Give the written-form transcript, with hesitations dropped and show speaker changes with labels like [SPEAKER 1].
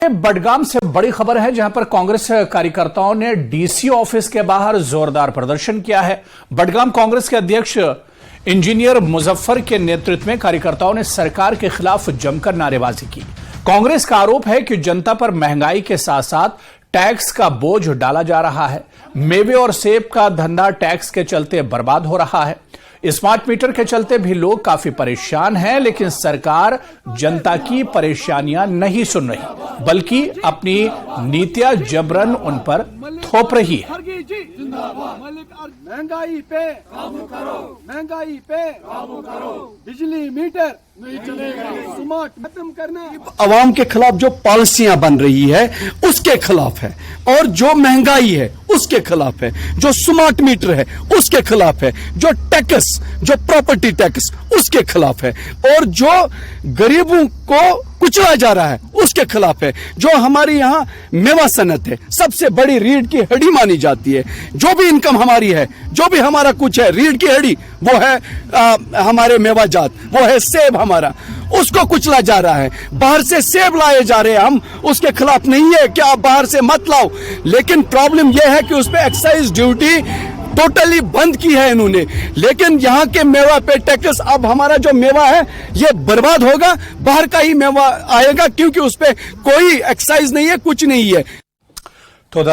[SPEAKER 1] बडगाम से बड़ी खबर है, जहां पर कांग्रेस कार्यकर्ताओं ने डीसी ऑफिस के बाहर जोरदार प्रदर्शन किया है। बडगाम कांग्रेस के अध्यक्ष इंजीनियर मुजफ्फर के नेतृत्व में कार्यकर्ताओं ने सरकार के खिलाफ जमकर नारेबाजी की। कांग्रेस का आरोप है कि जनता पर महंगाई के साथ साथ टैक्स का बोझ डाला जा रहा है। मेवे और सेब का धंधा टैक्स के चलते बर्बाद हो रहा है। स्मार्ट मीटर के चलते भी लोग काफी परेशान हैं, लेकिन सरकार जनता की परेशानियां नहीं सुन रही, बल्कि अपनी नीतियां जबरन उन पर थोप रही है।
[SPEAKER 2] महंगाई पे काबू करो, महंगाई पे काबू करो, बिजली मीटर नहीं चलेगा, स्मार्ट खत्म करना।
[SPEAKER 3] अवाम के खिलाफ जो पॉलिसियां बन रही है उसके खिलाफ है, और जो महंगाई है उसके खिलाफ है, जो स्मार्ट मीटर है उसके खिलाफ है, जो टैक्स, जो प्रॉपर्टी टैक्स उसके खिलाफ है, और जो गरीबों को कुचला जा रहा है उसके खिलाफ है। जो हमारी यहाँ मेवा सनत है, सबसे बड़ी रीढ़ की हड्डी मानी जाती है। जो भी इनकम हमारी है, जो भी हमारा कुछ है, रीढ़ की हड्डी वो है हमारे मेवा जात, वो है सेब हमारा, उसको कुचला जा रहा है। बाहर से सेब लाए जा रहे हैं, हम उसके खिलाफ नहीं है कि आप बाहर से मत लाओ, लेकिन प्रॉब्लम यह है कि उस पर एक्साइज ड्यूटी टोटली बंद की है इन्होंने। लेकिन यहाँ के मेवा पे टैक्स, अब हमारा जो मेवा है ये बर्बाद होगा, बाहर का ही मेवा आएगा, क्योंकि उस पर कोई एक्साइज नहीं है, कुछ नहीं है।
[SPEAKER 1] तो